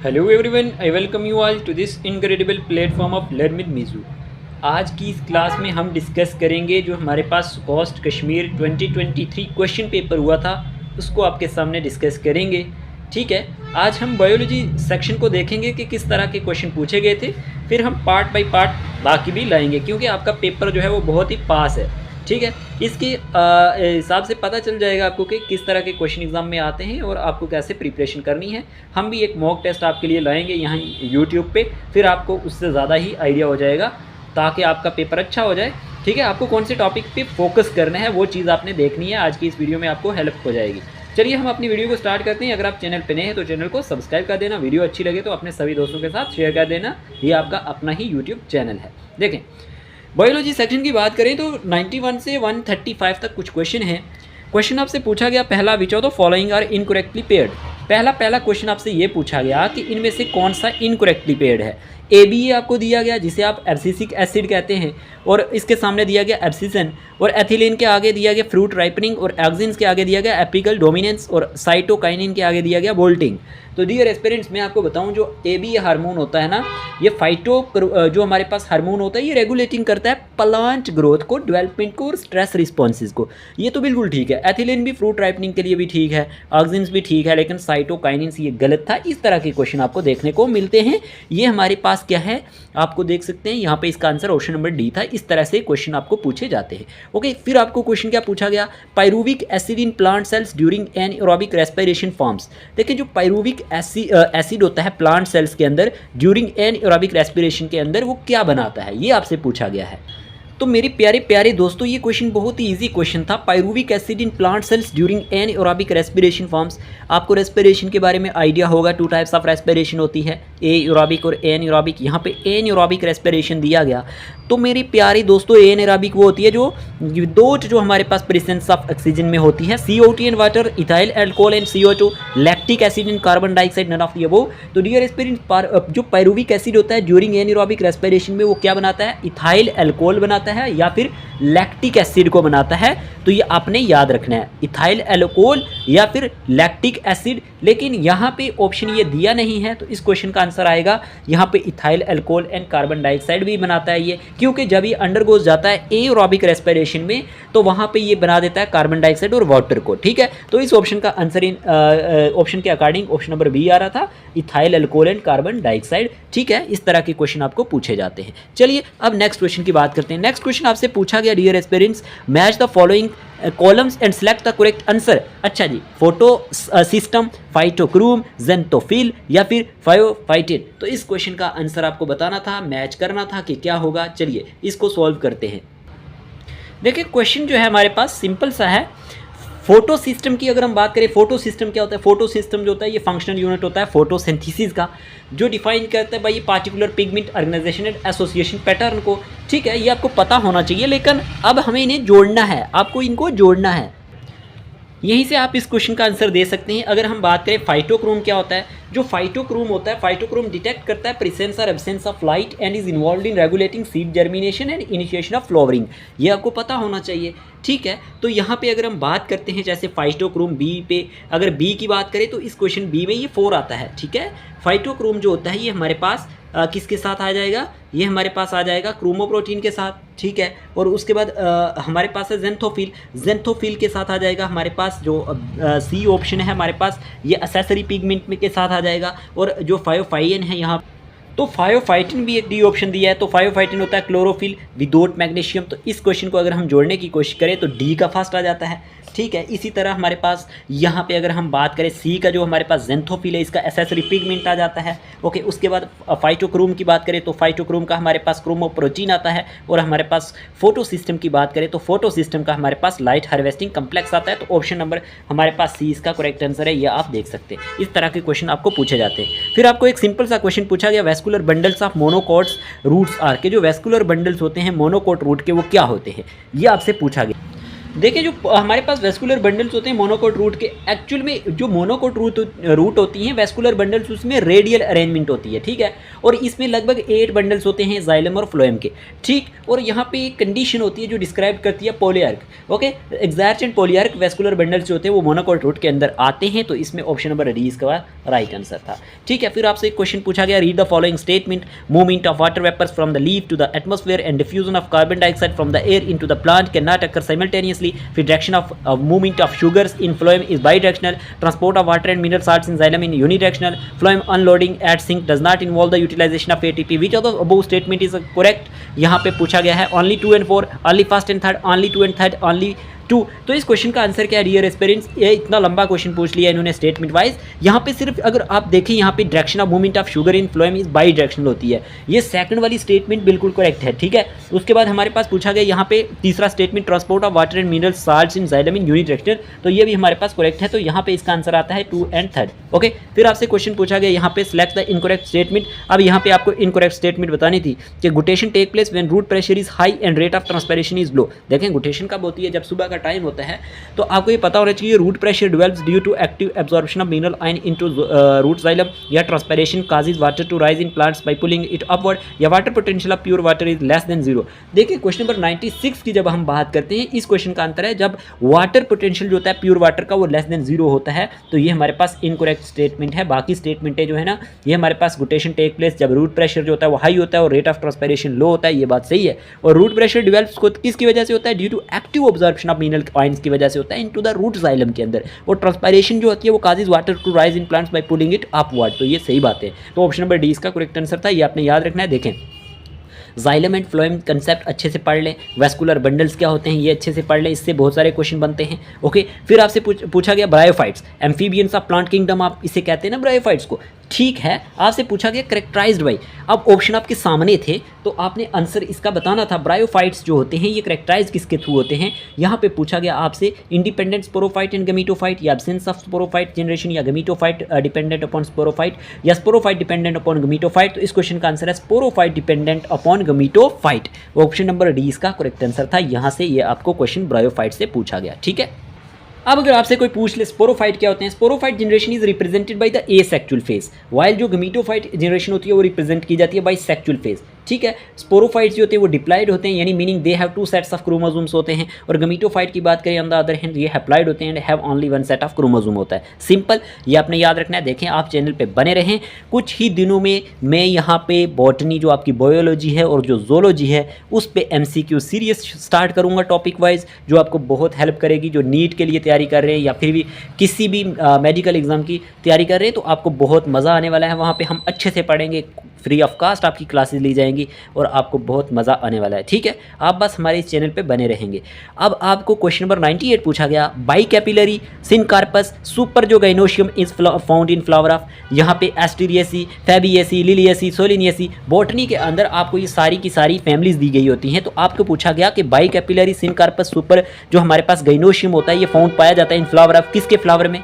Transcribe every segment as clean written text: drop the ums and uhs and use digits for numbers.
Hello everyone, I welcome you all to this incredible platform of learn with मीजू। आज की इस class में हम डिस्कस करेंगे जो हमारे पास कॉस्ट कश्मीर 2023 क्वेश्चन पेपर हुआ था, उसको आपके सामने डिस्कस करेंगे। ठीक है, आज हम बायोलॉजी सेक्शन को देखेंगे कि किस तरह के क्वेश्चन पूछे गए थे, फिर हम पार्ट बाय पार्ट बाकी भी लाएंगे क्योंकि आपका पेपर जो है वो बहुत ही पास है। ठीक है, इसके हिसाब से पता चल जाएगा आपको कि किस तरह के क्वेश्चन एग्जाम में आते हैं और आपको कैसे प्रिपरेशन करनी है। हम भी एक मॉक टेस्ट आपके लिए लाएंगे यहाँ यूट्यूब पे, फिर आपको उससे ज़्यादा ही आइडिया हो जाएगा ताकि आपका पेपर अच्छा हो जाए। ठीक है, आपको कौन से टॉपिक पे फोकस करना है वो चीज़ आपने देखनी है। आज की इस वीडियो में आपको हेल्प हो जाएगी। चलिए हम अपनी वीडियो को स्टार्ट करते हैं। अगर आप चैनल पे नए हैं तो चैनल को सब्सक्राइब कर देना, वीडियो अच्छी लगे तो अपने सभी दोस्तों के साथ शेयर कर देना। ये आपका अपना ही यूट्यूब चैनल है। देखें, बायोलॉजी सेक्शन की बात करें तो 91 से 135 तक कुछ क्वेश्चन हैं। क्वेश्चन आपसे पूछा गया पहला, which of the following are incorrectly paired. पहला क्वेश्चन आपसे ये पूछा गया कि इनमें से कौन सा इनकरेक्टली पेयर्ड है। ABA आपको दिया गया जिसे आप एब्सिसिक एसिड कहते हैं, और इसके सामने दिया गया एब्सिसन, और एथिलीन के आगे दिया गया फ्रूट राइपनिंग, और एक्सिन्स के आगे दिया गया एपिकल डोमिनेंस, और साइटोकाइनिन के आगे दिया गया बोल्टिंग। तो डियर एस्पिरेंट्स, मैं आपको बताऊं जो ABA हार्मोन होता है ना, ये जो हमारे पास हार्मोन होता है ये रेगुलेटिंग करता है प्लांट ग्रोथ को, डेवलपमेंट को और स्ट्रेस रिस्पॉन्सेज को। ये तो बिल्कुल ठीक है। एथिलीन भी फ्रूट राइपनिंग के लिए भी ठीक है, ऑक्सिन्स भी ठीक है, लेकिन साइटोकाइनिन ये गलत था। इस तरह के क्वेश्चन आपको देखने को मिलते हैं। ये हमारे पास क्या है आपको देख सकते हैं यहाँ पे, इसका आंसर ऑप्शन नंबर डी था। इस तरह से क्वेश्चन आपको पूछे जाते हैं। ओके, फिर आपको क्वेश्चन क्या पूछा गया, pyruvic acid in plant cells during anaerobic respiration forms. देखिए, जो पायरूविक एसिड होता है प्लांट सेल्स के अंदर ड्यूरिंग एनाएरोबिक रेस्पिरेशन के अंदर, वो क्या बनाता है, ये आपसे पूछा गया है। तो मेरे प्यारे प्यारे दोस्तों, ये क्वेश्चन बहुत ही इजी क्वेश्चन था। Pyruvic acid in plant cells during anaerobic respiration forms. आपको रेस्पिरेशन के बारे में आइडिया होगा, 2 टाइप्स ऑफ रेस्पिरेशन होती है, एरोबिक और एनाएरोबिक। यहाँ पे एनाएरोबिक रेस्पिरेशन दिया गया। तो मेरे प्यारे दोस्तों, एनाएरोबिक वो होती है जो हमारे पास प्रेजेंस ऑफ ऑक्सीजन में होती है, CO2 and water, ethyl alcohol and CO2, lactic acid and carbon dioxide, none of the above. तो डियर एस्पिरेंट्स, जो पायरूविक एसिड होता है ड्यूरिंग एनाएरोबिक रेस्पिरेशन में, वो क्या बनाता है, इथाइल अल्कोहल बनाता है या फिर लैक्टिक एसिड को बनाता है। तो ये आपने याद रखना है, इथाइल अल्कोहल या फिर लैक्टिक एसिड। लेकिन यहाँ पे ऑप्शन ये दिया नहीं है, तो इस क्वेश्चन का आंसर आएगा यहाँ पे ethyl alcohol and carbon dioxide भी बनाता है ये, क्योंकि जब ये अंडरगोज जाता है एरोबिक रेस्पिरेशन में तो वहाँ पे ये बना देता है कार्बन डाइऑक्साइड और वाटर को। ठीक है, तो इस ऑप्शन का आंसर ऑप्शन के अकॉर्डिंग ऑप्शन नंबर बी आ रहा था, ethyl alcohol and carbon dioxide. ठीक है, इस तरह के क्वेश्चन आपको पूछे जाते हैं। चलिए अब नेक्स्ट क्वेश्चन की बात करते हैं। नेक्स्ट क्वेश्चन आपसे पूछा गया, dear aspirants, match the following columns and select the correct answer. अच्छा जी, फोटो सिस्टम, फाइटोक्रोम, ज़ेंथोफिल या फिर फायोफाइटिन। तो इस क्वेश्चन का आंसर आपको बताना था, मैच करना था कि क्या होगा। चलिए इसको सॉल्व करते हैं। देखिए, क्वेश्चन जो है हमारे पास सिंपल सा है। फोटो सिस्टम की अगर हम बात करें, फोटो सिस्टम क्या होता है, फोटो सिस्टम जो होता है ये फंक्शनल यूनिट होता है फोटोसिंथेसिस का, जो डिफाइन करता है भाई particular pigment organization and association pattern को। ठीक है, ये आपको पता होना चाहिए, लेकिन अब हमें इन्हें जोड़ना है, आपको इनको जोड़ना है। यहीं से आप इस क्वेश्चन का आंसर दे सकते हैं। अगर हम बात करें फाइटोक्रोम क्या होता है, जो फाइटोक्रोम होता है, फाइटोक्रोम डिटेक्ट करता है प्रेजेंस और absence of light and is involve in regulating seed germination and initiation of flowering. ये आपको पता होना चाहिए। ठीक है, तो यहाँ पे अगर हम बात करते हैं जैसे फाइटोक्रोम बी पे, अगर बी की बात करें तो इस क्वेश्चन बी में ये 4 आता है। ठीक है, फाइटोक्रोम जो होता है ये हमारे पास किसके साथ आ जाएगा, ये हमारे पास आ जाएगा क्रोमोप्रोटीन के साथ। ठीक है, और उसके बाद हमारे पास है ज़ेंथोफिल, ज़ेंथोफिल के साथ आ जाएगा हमारे पास जो सी ऑप्शन है हमारे पास, ये एसेसरी पिगमेंट में के साथ आ जाएगा। और जो फायोफाइन है यहाँ, तो फायोफाइटिन भी एक डी ऑप्शन दिया है, तो फायोफाइटिन होता है क्लोरोफिल विदाउट मैग्नीशियम। तो इस क्वेश्चन को अगर हम जोड़ने की कोशिश करें तो डी का फर्स्ट आ जाता है। ठीक है, इसी तरह हमारे पास यहाँ पे अगर हम बात करें सी का, जो हमारे पास ज़ेंथोफिल है, इसका एसेसरी पिगमेंट आ जाता है। ओके, उसके बाद फाइटोक्रोम की बात करें तो फाइटोक्रोम का हमारे पास क्रोमोप्रोटीन आता है। और हमारे पास फोटो सिस्टम की बात करें तो फोटो सिस्टम का हमारे पास लाइट हार्वेस्टिंग कम्प्लेक्स आता है। तो ऑप्शन नंबर हमारे पास सी इसका करेक्ट आंसर है, ये आप देख सकते हैं। इस तरह के क्वेश्चन आपको पूछे जाते हैं। फिर आपको एक सिंपल सा क्वेश्चन पूछा गया, vascular bundles of monocots roots are के, जो वेस्कुलर बंडल्स होते हैं मोनोकोट रूट के, वो क्या होते हैं, ये आपसे पूछा गया। देखिए जो हमारे पास वेस्कुलर बंडल्स होते हैं मोनोकोट रूट के, एक्चुअल में जो मोनोकोट रूट होती हैं वेस्कुलर बंडल्स, उसमें रेडियल अरेंजमेंट होती है, ठीक है। और इसमें लगभग 8 बंडल्स होते हैं जाइलम और फ्लोएम के, ठीक। और यहाँ पे एक कंडीशन होती है जो डिस्क्राइब करती है polyarch, okay. Exact and polyarch vascular bundles जो होते हैं वो मोनोकोट रूट के अंदर आते हैं, तो इसमें ऑप्शन नंबर डी इसका राइट आंसर था, ठीक है। फिर आपसे एक क्वेश्चन पूछा गया, read the following statement, movement of water vapours from the leaf to the atmosphere and diffusion of carbon dioxide from the air into the plant can not occur simultaneously. फिर direction of movement of sugars in phloem is bidirectional. Transport of water and mineral salts in xylem in unidirectional. Phloem unloading at sink does not involve the utilization of ATP. Which of the above statement is correct? यहाँ पे पूछा गया है only 2 and 4, only first and third, only 2 and third, only 2। तो इस question का answer क्या है डियर एस्पिरेंट्स? ये इतना लंबा क्वेश्चन पूछ लिया इन्होंने स्टेटमेंट वाइज। यहाँ पे सिर्फ अगर आप देखें यहाँ पे direction of movement of sugar in phloem is by directional होती है, ये सेकंड वाली स्टेटमेंट बिल्कुल करेक्ट है, ठीक है। उसके बाद हमारे पास पूछा गया यहाँ पे तीसरा statement, transport of water and mineral salts in xylem in unidirectional, तो ये भी हमारे पास करेक्ट है, तो यहाँ पे इसका आंसर आता है 2 and 3, ओके। फिर आपसे क्वेश्चन पूछा गया यहाँ पे सिलेक्ट द इनकरेक्ट स्टेटमेंट। अब यहाँ पे आपको इनकरेक्ट स्टेटमेंट बतानी थी कि guttation take place when root pressure is high and rate of transpiration is low. देखें गुटेशन कब होती है? जब सुबह का टाइम होता है, तो आपको ये पता होना चाहिए root pressure develops due to active absorption of mineral ion into root xylem, या transpiration causes water to rise in plants by pulling it upward, या water potential of pure water is less than 0। देखिए question number 96 की जब हम बात करते हैं, इस क्वेश्चन का आंसर है जब वाटर पोटेंशियल जो होता है प्योर वाटर का वो लेस देन 0 होता है, तो ये हमारे पास इनकरेक्ट स्टेटमेंट है। बाकी स्टेटमेंटें जो है ना, ये हमारे पास गुटेशन टेक प्लेस जब रूट प्रेशर जो होता है वो हाई होता है और रेट ऑफ ट्रांसपिरेशन लो होता है, ये बात सही है। और रूट प्रेशर डेवलप्स किसकी वजह से होता है? Due to active absorption of mineral ions की वजह से होता है इनटू द रूट जाइलम के अंदर। और ट्रांसपिरेशन जो होती है वो causes water to rise in plants by pulling it upward, तो ये सही बात है। तो ऑप्शन नंबर डी इसका करेक्ट आंसर था, ये आपने याद रखना है। देखें जाइलम एंड फ्लोएम कंसेप्ट अच्छे से पढ़ लें, वेस्कुलर बंडल्स क्या होते हैं ये अच्छे से पढ़ लें, इससे बहुत सारे क्वेश्चन बनते हैं, ओके। फिर आपसे पूछा गया bryophytes, amphibians of plant kingdom आप इसे कहते हैं ना ब्रायोफाइट्स को, ठीक है। आपसे पूछा गया करेक्टराइज्ड बाय, अब ऑप्शन आपके सामने थे तो आपने आंसर इसका बताना था। ब्रायोफाइट्स जो होते हैं ये करेक्टराइज किसके थ्रू होते हैं? यहाँ पे पूछा गया आपसे इंडिपेंडेंट स्पोरोफाइट एंड गमीटोफाइट, या एब्सेंस ऑफ स्पोरोफाइट जनरेशन, या गमीटोफाइट डिपेंडेंट अपॉन स्पोरोफाइट, या स्पोरोफाइट डिपेंडेंट अपॉन गमीटोफाइट। तो इस क्वेश्चन का आंसर है sporophyte dependent upon gametophyte, option number D इसका करेक्ट आंसर था। यहाँ से ये आपको क्वेश्चन ब्रायोफाइट से पूछा गया, ठीक है। अब अगर आपसे कोई पूछ ले स्पोरोफाइट क्या होते हैं, sporophyte generation is represented by the asexual phase, while जो गमीटोफाइट जनरेशन होती है वो रिप्रेजेंट की जाती है बाय सेक्सुअल फेज, ठीक है। स्पोरोफाइट्स जो होते हैं वो डिप्लॉयड होते हैं, यानी meaning they have 2 sets of chromosomes होते हैं, और गमीटोफाइट की बात करें ऑन द अदर हैंड ये हैप्लॉयड होते हैं and have only 1 set of chromosome होता है। सिंपल, ये आपने याद रखना है। देखें आप चैनल पे बने रहें, कुछ ही दिनों में मैं यहाँ पे बॉटनी जो आपकी बायोलॉजी है और जो जोलॉजी है उस पे MCQ सीरीज स्टार्ट करूँगा टॉपिक वाइज, जो आपको बहुत हेल्प करेगी। जो नीट के लिए तैयारी कर रहे हैं या फिर भी किसी भी मेडिकल एग्जाम की तैयारी कर रहे हैं तो आपको बहुत मज़ा आने वाला है। वहाँ पे हम अच्छे से पढ़ेंगे, फ्री ऑफ कास्ट आपकी क्लासेस ली जाएंगी और आपको बहुत मज़ा आने वाला है, ठीक है। आप बस हमारे इस चैनल पे बने रहेंगे। अब आपको क्वेश्चन नंबर 98 पूछा गया, बाई कैपिलरी सिनकार्पस सुपर जो gynoecium is found in flower of, यहाँ पे एस्टीरियसी, फैबियसी, लिलियसी, सोलिनियसी, बॉटनी के अंदर आपको ये सारी की सारी फैमिलीज दी गई होती हैं। तो आपको पूछा गया कि बाई कैपिलरी सिनकार्पस सुपर जो हमारे पास गाइनोशियम होता है ये फाउंड पाया जाता है इन फ्लावर ऑफ, किसके फ्लावर में?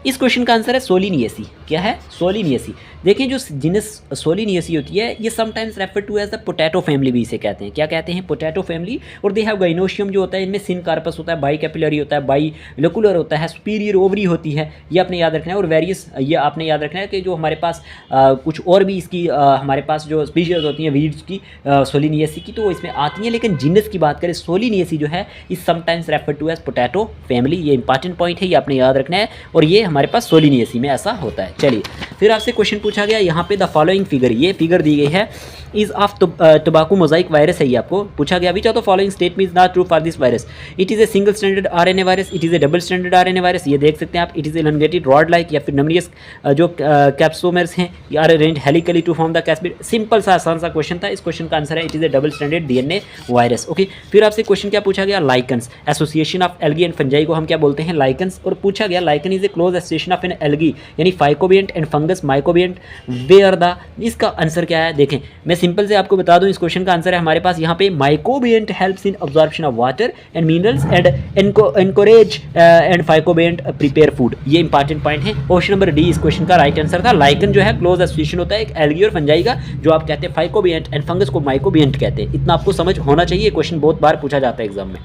इस क्वेश्चन का आंसर है सोलिनियसी। क्या है? सोलिनियसी। देखिए जो जिनस सोलिनियसी होती है ये sometimes refer to as the potato family भी इसे कहते हैं। क्या कहते हैं? Potato family. और दे हैव गाइनोशियम जो होता है इनमें सिनकार्पस होता है, बाई कैपिलरी होता है, बाई लोकुलर होता है, सुपीरियर ओवरी होती है, ये आपने याद रखना है। और वेरियस ये आपने याद रखना है कि जो हमारे पास कुछ और भी इसकी हमारे पास जो स्पीशीज होती हैं वीड्स की सोलिनियसी की तो वो इसमें आती हैं, लेकिन जिनस की बात करें सोलिनियसी जो है is sometimes refer to as potato family. ये इंपॉर्टेंट पॉइंट है, ये आपने याद रखना है और ये हमारे पास सोलिनियसी में ऐसा होता है। चलिए फिर आपसे क्वेश्चन पूछा गया यहाँ पे द फॉलोइंग फिगर, ये फिगर दी गई है is of tobacco mosaic virus है। ये आपको पूछा गया which of the following statement is not true for this virus, it is a single standard RNA virus, it is a double standard RNA virus, ये देख सकते हैं आप, it is elongated rod like या फिर नमरियस जो capsomers हैं या are arranged helically to form the capsid. Simple सा आसान सा क्वेश्चन था। इस क्वेश्चन का आंसर है it is a double standard DNA virus. Okay, फिर आपसे क्वेश्चन क्या पूछा गया, lichens association of algae and fungi को हम क्या बोलते हैं, लाइकन्स। और पूछा गया lichen is a close association of an algae यानी phycobiont and fungus mycobiont, where the, इसका आंसर क्या है देखें, मैं सिंपल से आपको बता दूं इस क्वेश्चन का आंसर है हमारे पास यहाँ पे mycobiont helps in absorption of water and minerals and anchorage and phycobiont prepare food. ये इंपॉर्टेंट पॉइंट है। ऑप्शन नंबर डी इस क्वेश्चन का राइट आंसर था। लाइकन जो है क्लोज एसोसिएशन होता है एक एल्गी और फंजाई का, जो आप कहते हैं फाइकोबियंट एंड फंगस को माइकोबियंट कहते हैं। इतना आपको समझ होना चाहिए, क्वेश्चन बहुत बार पूछा जाता है एग्जाम में।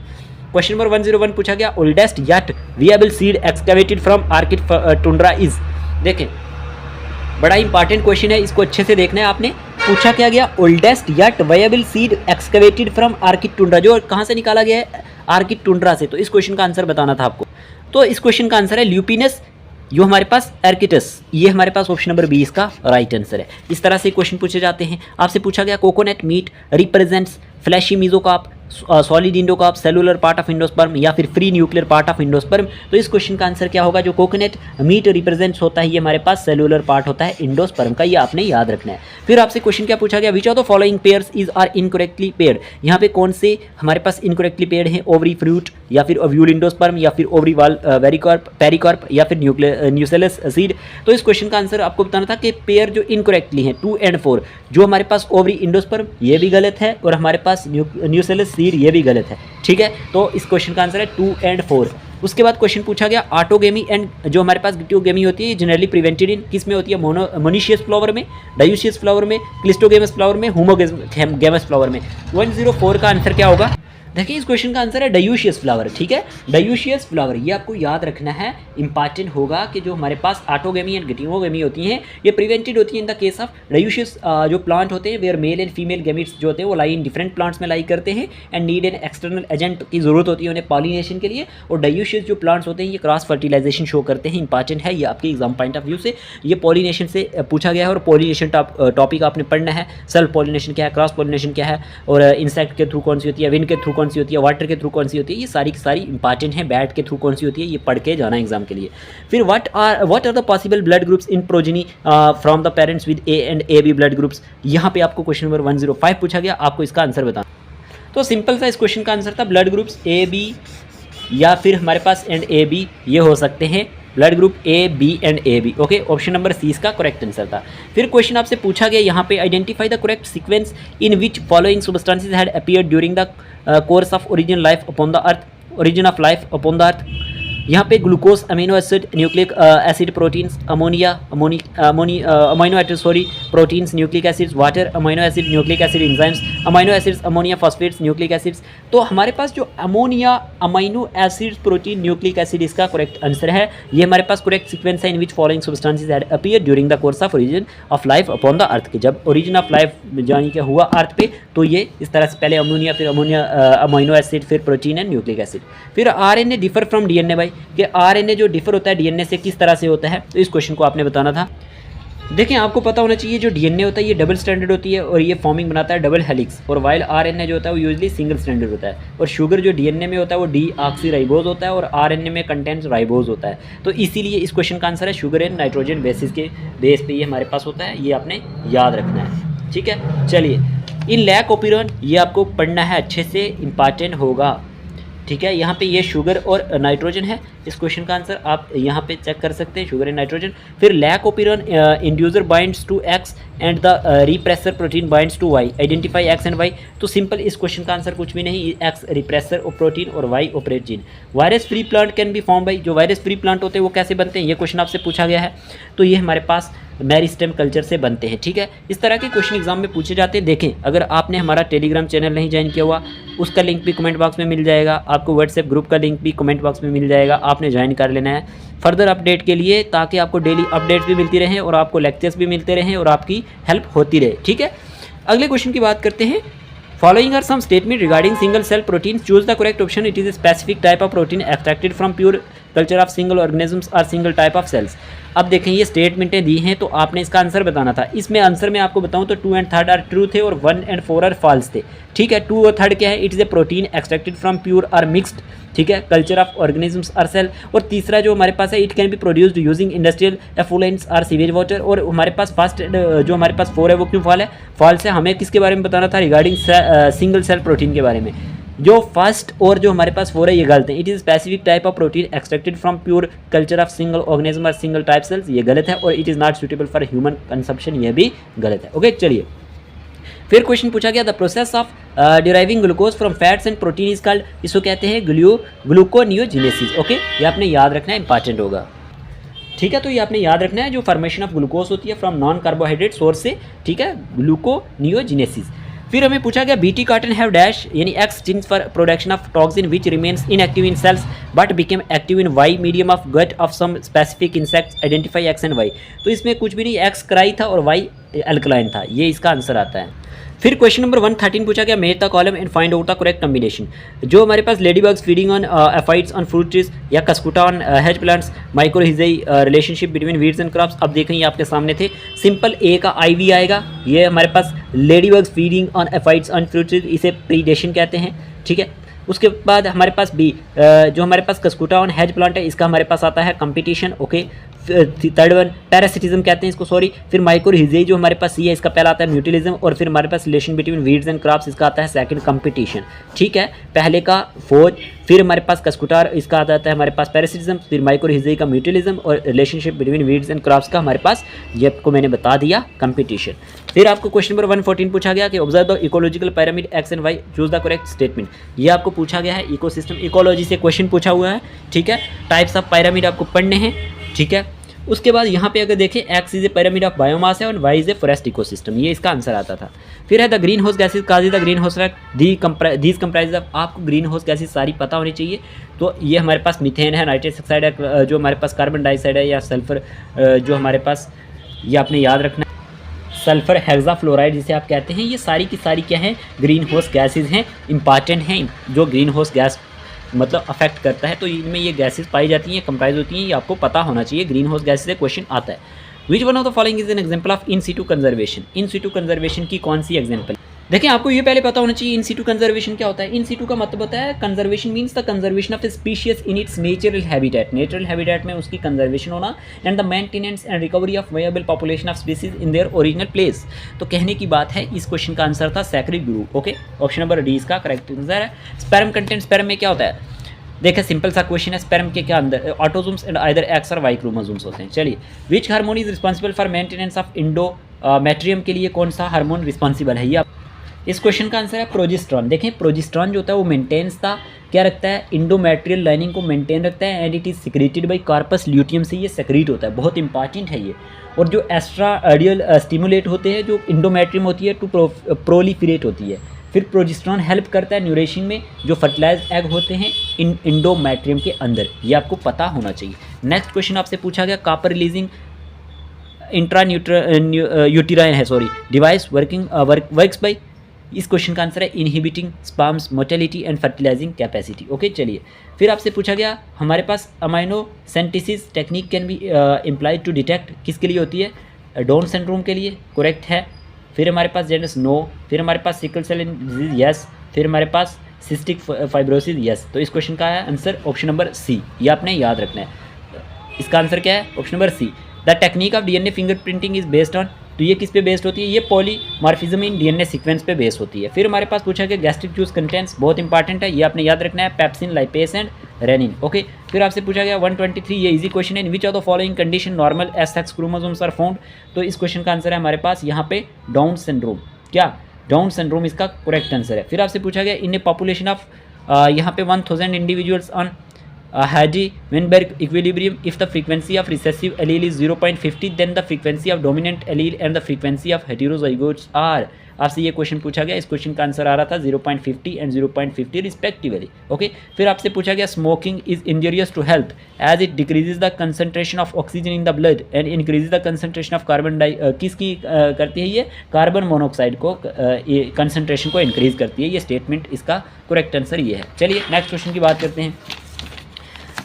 क्वेश्चन नंबर 101 पूछा गया oldest yet viable seed excavated from arctic tundra is. देखें बड़ा इंपॉर्टेंट क्वेश्चन है, इसको अच्छे से देखना है आपने। पूछा क्या गया oldest yet viable seed excavated from arctic tundra, जो कहाँ से निकाला गया है, आर्किड टुंड्रा से। तो इस क्वेश्चन का आंसर बताना था आपको। तो इस क्वेश्चन का आंसर है ल्यूपिनस, जो हमारे पास आर्किटस, ये हमारे पास ऑप्शन नंबर 20 का राइट आंसर है। इस तरह से क्वेश्चन पूछे जाते हैं। आपसे पूछा गया coconut meat represents fleshy mesocarp, solid endocarp, cellular part of endosperm या फिर free nuclear part of endosperm. तो इस क्वेश्चन का आंसर क्या होगा, जो कोकोनट मीट रिप्रेजेंट्स होता है ये हमारे पास सेलुलर पार्ट होता है इंडोस्पर्म का, ये आपने याद रखना है। फिर आपसे क्वेश्चन क्या पूछा गया, which of the following pairs is are incorrectly paired. यहाँ पे कौन से हमारे पास इनकरेक्टली पेयर्ड हैं, ओवरी फ्रूट या फिर ओव्यूल इंडोस्पर्म या फिर ओवरी वाल वेरिकॉर्प पेरिकॉर्प या फिर न्यूसेलस सीड। तो इस क्वेश्चन का आंसर आपको बताना था कि पेयर जो इनकरेक्टली हैं 2 और 4, जो हमारे पास ओवरी इंडोस्पर्म ये भी गलत है और हमारे पास न्यूसेलस सीड ये भी गलत है। ठीक है, तो इस क्वेश्चन का आंसर है 2 और 4। उसके बाद क्वेश्चन पूछा गया ऑटोगेमी एंड जो हमारे पास गिटियोगेमी होती है जनरली प्रिवेंटेड इन, किस में होती है, मोनोशियस फ्लावर में, डायूशियस फ्लावर में, क्लिस्टोगेमस फ्लावर में, होमोगेमस फ्लावर में। 104 का आंसर क्या होगा, देखिए इस क्वेश्चन का आंसर है डायूशियस फ्लावर। ठीक है, डायूशियस फ्लावर ये आपको याद रखना है, इंपॉर्टेंट होगा कि जो हमारे पास ऑटोगेमी एंड गिटियोगेमी होती हैं ये प्रिवेंटेड होती है in the case of dioecious जो प्लांट होते हैं where male and female gametes जो होते हैं वो लाई इन डिफरेंट प्लांट्स में लाई करते हैं and need an external agent की जरूरत होती है उन्हें पॉलिनेशन के लिए। और डायूशियस जो प्लांट्स होते हैं ये क्रॉस फर्टिलाइजेशन शो करते हैं, इंपॉर्टेंट है ये आपके एग्जाम पॉइंट ऑफ व्यू से। ये पॉलिनेशन से पूछा गया है और पॉलिनेशन टॉपिक आपने पढ़ना है। सेल्फ पॉलिनेशन क्या है, क्रॉस पॉलिनेशन क्या है, और इंसेक्ट के थ्रू कौन सी होती है, विंड के थ्रू कौन सी होती है, वाटर के थ्रू कौन सी होती है, ये सारी की सारी इंपॉर्टेंट है। बैट के थ्रू कौन सी होती है ये पढ़ के जाना एग्जाम के लिए। फिर what are the possible blood groups in progeny from the parents with A and A B blood groups. यहाँ पे आपको क्वेश्चन नंबर 105 पूछा गया, आपको इसका आंसर बताना। तो सिंपल सा इस क्वेश्चन का आंसर था ब्लड ग्रुप्स ए बी या फिर हमारे पास एंड ए बी ये हो सकते हैं, blood group A B and A B. Okay, option number C इसका करेक्ट आंसर था। फिर क्वेश्चन आपसे पूछा गया यहाँ पे identify the correct sequence in which following substances had appeared during the course of origin life upon the earth, origin of life upon the अर्थ। यहाँ पे glucose, amino acid, nucleic acid, proteins, ammonia, amino acid sorry, proteins, nucleic acids, water, amino acid, nucleic acid, enzymes, amino acids, ammonia, phosphates, nucleic acids. तो हमारे पास जो ammonia, amino acids, protein, nucleic acid इसका correct answer है। ये हमारे पास correct sequence है in which following substances had appeared during the course of origin of life upon the earth. के जब ओरिजिन ऑफ लाइफ यानी कि हुआ अर्थ पे तो ये इस तरह से पहले अमोनिया, फिर अमीनो एसिड, फिर प्रोटीन एंड न्यूक्लिक एसिड। फिर आरएनए डिफर फ्रॉम डीएनए भाई, कि आरएनए जो डिफर होता है डीएनए से किस तरह से होता है, तो इस क्वेश्चन को आपने बताना था। देखें आपको पता होना चाहिए जो डीएनए होता है ये डबल स्टैंडर्ड होती है और ये फॉर्मिंग बनाता है डबल हेलिक्स, और वाइल आरएनए जो होता है वो यूजुअली सिंगल स्टैंडर्ड होता है। और शुगर जो डीएनए में होता है वो डीऑक्सीराइबोज होता है और आरएनए में कंटेंट्स राइबोज होता है। तो इसीलिए इस क्वेश्चन का आंसर है शुगर एंड नाइट्रोजन बेसिस के बेस पे ये हमारे पास होता है, ये आपने याद रखना है। ठीक है, चलिए इन लैक ओपिरन ये आपको पढ़ना है अच्छे से, इंपॉर्टेंट होगा। ठीक है, यहाँ पे ये शुगर और नाइट्रोजन है, इस क्वेश्चन का आंसर आप यहाँ पे चेक कर सकते हैं, शुगर एंड नाइट्रोजन। फिर lac operon inducer binds to X and the repressor protein binds to Y, identify X and Y. तो सिंपल इस क्वेश्चन का आंसर कुछ भी नहीं, एक्स रिप्रेसर और प्रोटीन और Y operate gene. Virus free plant can be form by, जो virus free plant होते हैं वो कैसे बनते हैं, ये क्वेश्चन आपसे पूछा गया है। तो ये हमारे पास मेरिस्टेम कल्चर से बनते हैं। ठीक है, इस तरह के क्वेश्चन एग्जाम में पूछे जाते हैं। देखें अगर आपने हमारा टेलीग्राम चैनल नहीं ज्वाइन किया हुआ उसका लिंक भी कमेंट बॉक्स में मिल जाएगा, आपको व्हाट्सएप ग्रुप का लिंक भी कमेंट बॉक्स में मिल जाएगा, आपने ज्वाइन कर लेना है फर्दर अपडेट के लिए, ताकि आपको डेली अपडेट्स भी मिलती रहें और आपको लेक्चर्स भी मिलते रहें और आपकी हेल्प होती रहे। ठीक है, अगले क्वेश्चन की बात करते हैं। Following are some statement regarding single cell proteins. Choose the correct option. It is a specific type of protein extracted from pure culture of single organisms or single type of cells. अब देखें ये स्टेटमेंटें दी हैं तो आपने इसका answer बताना था। इसमें आंसर में आपको बताऊं तो 2 और 3 आर ट्रू थे और 1 और 4 आर फॉल्स थे। ठीक है, 2 और 3 क्या है, it is a protein extracted from pure और मिक्स्ड, ठीक है, कल्चर ऑफ ऑर्गेनिजम्स और सेल। और तीसरा जो हमारे पास है, it can be produced using industrial effluents और सीवेज वाटर। और हमारे पास फर्स्ट जो हमारे पास 4 है वो क्यों फॉल है, फॉल्स है। हमें किसके बारे में बताना था, रिगार्डिंग सिंगल सेल प्रोटीन के बारे में। जो फर्स्ट और जो हमारे पास 4 है ये गलत है। It is specific type of protein extracted from pure culture of single organism और सिंगल टाइप सेल्स, ये गलत है। और it is not suitable for human consumption, ये भी गलत है। ओके, चलिए फिर क्वेश्चन पूछा गया the process of deriving glucose from fats and protein is called, इसको कहते हैं ग्लूकोनियोजेनेसिस। ओके, ये आपने याद रखना है, इंपॉर्टेंट होगा। ठीक है, तो ये आपने याद रखना है जो फॉर्मेशन ऑफ ग्लूकोज होती है फ्रॉम नॉन कार्बोहाइड्रेट सोर्स से, ठीक है, ग्लूकोनियोजेनेसिस। फिर हमें पूछा गया बीटी कार्टन हैव डैश यानी X genes for production of toxin which remains inactive in cells but became active in Y medium of gut of some specific insects identify X and Y. तो इसमें कुछ भी नहीं, x cry था और Y alkaline था, ये इसका आंसर आता है। फिर क्वेश्चन नंबर 113 पूछा गया make the column and find out the correct combination. जो हमारे पास lady bugs feeding on aphids on fruit trees या cuscuta on hedge plants mycorrhizae relationship between weeds and crops. अब देखें ये आपके सामने थे, सिंपल ए का आईवी आएगा, ये हमारे पास lady bugs feeding on aphids on fruit trees, इसे प्रीडेशन कहते हैं, ठीक है। उसके बाद हमारे पास बी जो हमारे पास कस्कुटा ऑन हेज प्लांट है, इसका हमारे पास आता है competition, okay. Third one parasitism कहते हैं इसको, सॉरी। फिर माइक्रोहिजाई जो हमारे पास सी है, इसका पहला आता है म्यूटिलिज्म, और फिर हमारे पास relation between weeds and crops, इसका आता है सेकंड कंपटीशन, ठीक है। पहले का फौज, फिर हमारे पास कस्कुटार, इसका आता है हमारे पास पैरासिटिज्म, फिर माइक्रोहिजाई का म्यूटिलिज्म, और relationship between weeds and crops का हमारे पास, ये आपको मैंने बता दिया, कंपटीशन। फिर आपको क्वेश्चन नंबर 114 पूछा गया कि observe the ecological pyramid X and Y, choose the correct statement. ये आपको पूछा गया है, इकोसिस्टम इकोलॉजी से क्वेश्चन पूछा हुआ है, ठीक है। टाइप्स ऑफ पिरामिड आपको पढ़ने हैं, ठीक है। उसके बाद यहाँ पे अगर देखें X is a pyramid of biomass है और Y is a forest ecosystem, ये इसका आंसर आता था। फिर है the greenhouse gases cause the greenhouse effect these comprise of, आपको ग्रीन हाउस गैसेज सारी पता होनी चाहिए। तो ये हमारे पास मीथेन है, नाइट्रस ऑक्साइड है, जो हमारे पास कार्बन डाइऑक्साइड है, या सल्फर जो हमारे पास, ये आपने याद रखना है, सल्फर हेक्साफ्लोराइड जिसे आप कहते हैं, ये सारी की सारी क्या है, ग्रीन हाउस गैसेज हैं, इंपॉर्टेंट हैं, जो ग्रीन हाउस गैस मतलब अफेक्ट करता है। तो इनमें ये गैसेस पाई जाती हैं, कंप्राइज होती हैं, ये आपको पता होना चाहिए। ग्रीन हाउस गैसेस से क्वेश्चन आता है। Which one of the following is an example of in situ conservation, in situ conservation की कौन सी एग्जांपल। देखिए आपको ये पहले पता होना चाहिए इन सीटू कंजर्वेशन क्या होता है। इन सीटू का मतलब होता है conservation means the conservation of A species in its natural habitat, natural habitat में उसकी कंजर्वेशन होना, and the maintenance and recovery of viable population of species in their original place. तो कहने की बात है, इस क्वेश्चन का आंसर था sacred group, okay. Option number D इसका करेक्ट आंसर है। स्पर्म कंटेंट, स्पर्म में क्या होता है, देखिए सिंपल सा क्वेश्चन है, स्पर्म के क्या अंदर ऑटोजोम्स एंड आइदर एक्स और वाई क्रोमोसोम्स होते हैं। चलिए, which hormone is responsible for maintenance of endometrium के लिए कौन सा हार्मोन रिस्पॉन्सिबल है, ये इस क्वेश्चन का आंसर है प्रोजेस्टेरॉन। देखें प्रोजेस्टेरॉन जो होता है वो मेंटेन्स था, क्या रखता है, इंडोमेट्रियल लाइनिंग को मेंटेन रखता है, and it is secreted by corpus luteum से ये सेक्रेट होता है, बहुत इंपॉर्टेंट है ये। और जो एस्ट्राडियल स्टिमुलेट होते हैं, जो इंडोमेट्रियम होती है टू प्रोलिफरेट होती है। फिर प्रोजेस्टेरॉन हेल्प करता है न्यूरेशन में, जो फर्टिलाइज एग होते हैं इंडोमेट्रियम के अंदर, ये आपको पता होना चाहिए। नेक्स्ट क्वेश्चन आपसे पूछा गया कॉपर रिलीजिंग इंट्रा यूटेराइन है, सॉरी, डिवाइस वर्क्स बाय, इस क्वेश्चन का आंसर है inhibiting sperms motility and fertilizing capacity, okay. चलिए, फिर आपसे पूछा गया हमारे पास amino synthesis technique can be implied to detect, किसके लिए होती है, डाउन सिंड्रोम के लिए, करेक्ट है। फिर हमारे पास जेनस नो, फिर हमारे पास सिकल सेल डिजीज यस, फिर हमारे पास सिस्टिक फाइब्रोसिस यस। तो इस क्वेश्चन का है आंसर ऑप्शन नंबर सी, ये आपने याद रखना है। इसका आंसर क्या है, option number C. The technique of DNA fingerprinting is based on, तो ये किस पे बेस्ड होती है, ये पॉलीमॉर्फिज्म इन डीएनए सीक्वेंस पे बेस्ड होती है। फिर हमारे पास पूछा गया गैस्ट्रिक जूस कंटेंट्स, बहुत इंपॉर्टेंट है, ये आपने याद रखना है, pepsin, lipase and renin, okay. फिर आपसे पूछा गया 123, ये इजी क्वेश्चन है, in which of the following condition normal a sex chromosomes are found. तो इस क्वेश्चन का आंसर है हमारे पास यहाँ पे डाउन सिंड्रोम, क्या डाउन सिंड्रोम इसका करेक्ट आंसर है। फिर आपसे पूछा गया इन ए पॉपुलेशन ऑफ यहाँ पे 1000 individuals on Hardy-Weinberg equilibrium, if the frequency of recessive allele is 0.50, then the frequency of dominant allele and the frequency of heterozygotes are, आपसे ये क्वेश्चन पूछा गया। इस क्वेश्चन का आंसर आ रहा था 0.50 एंड 0.50 रिस्पेक्टिवली, ओके। फिर आपसे पूछा गया smoking is injurious to health as it decreases the concentration of oxygen in the blood and increases the concentration of carbon किसकी करती है, ये कार्बन मोनोऑक्साइड को कंसंट्रेशन को इंक्रीज करती है, ये स्टेटमेंट इसका करेक्ट आंसर ये है। चलिए नेक्स्ट क्वेश्चन की बात करते हैं।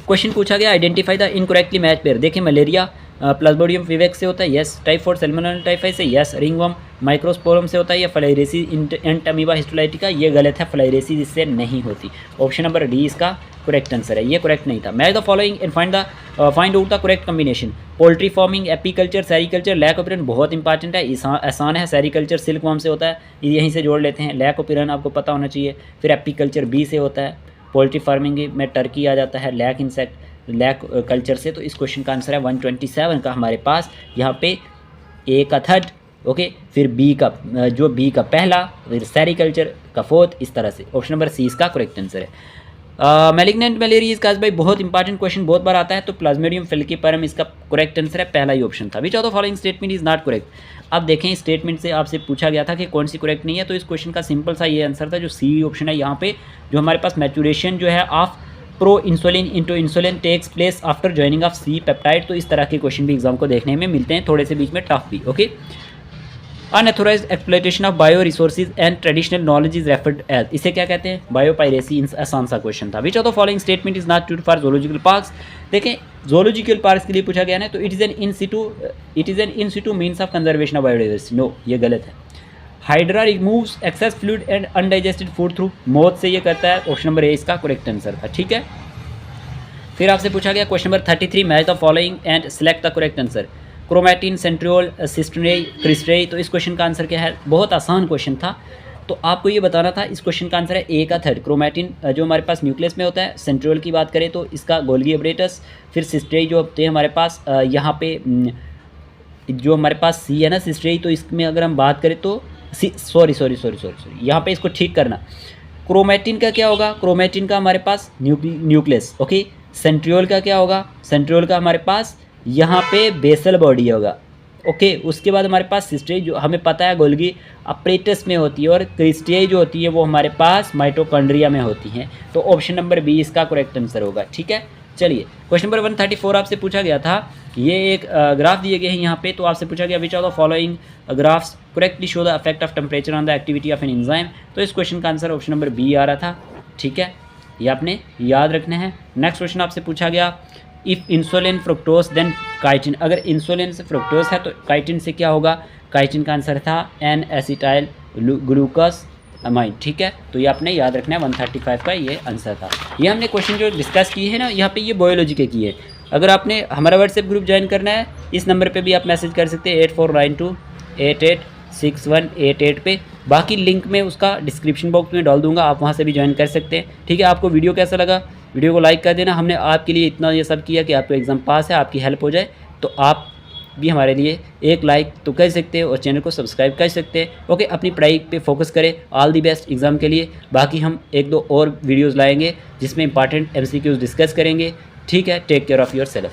क्वेश्चन पूछा गया identify the incorrectly match pair. देखिए मलेरिया प्लाज्मोडियम विवेक्स से होता है, यस। टाइफॉइड सैल्मोनेला टाइफाइड से, यस। रिंगवर्म माइक्रोस्पोरम से होता है, या फ्लाइरेसिस एंड अमीबा हिस्टोलाइटिका, ये गलत है, फ्लाइरेसिस इससे नहीं होती। ऑप्शन नंबर डी इसका करेक्ट आंसर है, ये करेक्ट नहीं था। Match the following and find out the correct combination. Poultry farming, apiculture, sericulture, lac of बहुत इंपॉर्टेंट है, आसान है। सेरिकल्चर सिल्क वर्म से होता है, यहीं से जोड़ लेते हैं। लैक ऑफ आपको पता होना चाहिए। फिर एपीकल्चर बी से होता है। पोल्ट्री फार्मिंग में टर्की आ जाता है, लैक इंसेक्ट लैक कल्चर से। तो इस क्वेश्चन का आंसर है 127 का हमारे पास यहाँ पे ए का थर्ड, ओके। फिर बी का जो बी का पहला, फिर सेरिकल्चर का फोर्थ, इस तरह से। ऑप्शन नंबर सी इसका करेक्ट आंसर है। Malignant malaria is cause by, बहुत इंपॉर्टेंट क्वेश्चन बहुत बार आता है, तो प्लाज्मोडियम फेल्कीपैरम इसका करेक्ट आंसर है, पहला ही ऑप्शन था। Which of the following statement is not correct. अब देखें इस स्टेटमेंट से आपसे पूछा गया था कि कौन सी करेक्ट नहीं है, तो इस क्वेश्चन का सिंपल सा ये आंसर था जो सी ऑप्शन है यहाँ पे, जो हमारे पास मैचुरेशन जो है of proinsulin into insulin takes place after joining of C peptide. तो इस तरह के क्वेश्चन भी एग्जाम को देखने में मिलते हैं, थोड़े से बीच में टफ भी। Okay, unauthorised exploitation of bio resources and traditional knowledge is referred as, इसे क्या कहते हैं, बायोपायरेसी। आसान सा क्वेश्चन था। Which of the following statement is not true for zoological parks. देखें जोलॉजिकल पार्क्स के लिए पूछा गया ना, तो it is an in situ means of conservation of biodiversity. No, ये गलत है। Hydra removes excess fluid and undigested food through, mouth से ये करता है, ऑप्शन नंबर ए इसका करेक्ट आंसर था। ठीक है, फिर आपसे पूछा गया question number 33, match the following and select the correct answer. Chromatin, centriole, cisternae, cristae. तो इस क्वेश्चन का आंसर क्या है, बहुत आसान क्वेश्चन था, तो आपको ये बताना था। इस क्वेश्चन का आंसर है ए का थर्ड। क्रोमैटिन जो हमारे पास न्यूक्लियस में होता है, सेंट्रियोल की बात करें तो इसका गोल्गी एब्रेटस, फिर सिस्टरे जो होते हैं हमारे पास यहाँ पे जो हमारे पास सी है ना सिस्टरे, तो इसमें अगर हम बात करें तो सॉरी यहाँ पे इसको ठीक करना। क्रोमैटिन का क्या होगा, क्रोमैटिन का हमारे पास न्यूक्लियस। ओके, सेंट्रियोल का क्या होगा, सेंट्रियोल का हमारे पास यहाँ पे बेसल बॉडी होगा। ओके, उसके बाद हमारे पास सिस्टरी जो हमें पता है गोल्गी अपरेटस में होती है, और क्रिस्टियाई जो होती है वो हमारे पास माइटोकॉन्ड्रिया में होती हैं। तो ऑप्शन नंबर बी इसका करेक्ट आंसर होगा। ठीक है, चलिए क्वेश्चन नंबर 134 आपसे पूछा गया था। ये एक ग्राफ दिए गए हैं यहाँ पे, तो आपसे पूछा गया which of the following graphs correctly show the effect of temperature on the activity of an enzyme. तो इस क्वेश्चन का आंसर ऑप्शन नंबर बी आ रहा था। ठीक है, ये आपने याद रखना है। नेक्स्ट क्वेश्चन आपसे पूछा गया if insulin fructose then chitin. अगर इंसुलिन से फ्रुक्टोज है तो काइटिन से क्या होगा, काइटिन का आंसर था एन एसिटाइल ग्लूकोस अमाइन। ठीक है, तो ये आपने याद रखना है, 135 का ये आंसर था। ये हमने क्वेश्चन जो डिस्कस किए हैं ना यहाँ पे, ये बायोलॉजी के किए। अगर आपने हमारा व्हाट्सएप ग्रुप ज्वाइन करना है, इस नंबर पे भी आप मैसेज कर सकते हैं 8492886188 पे। बाकी लिंक में उसका डिस्क्रिप्शन बॉक्स में डाल दूंगा, आप वहाँ से भी ज्वाइन कर सकते हैं। ठीक है, आपको वीडियो कैसा लगा, वीडियो को लाइक कर देना। हमने आपके लिए इतना ये सब किया कि आपको एग्ज़ाम पास है, आपकी हेल्प हो जाए, तो आप भी हमारे लिए एक लाइक तो कर सकते हैं और चैनल को सब्सक्राइब कर सकते हैं। ओके, अपनी पढ़ाई पे फोकस करें। ऑल दी बेस्ट एग्ज़ाम के लिए। बाकी हम एक दो और वीडियोज़ लाएंगे जिसमें इंपॉर्टेंट MCQs डिस्कस करेंगे। ठीक है, take care of your self.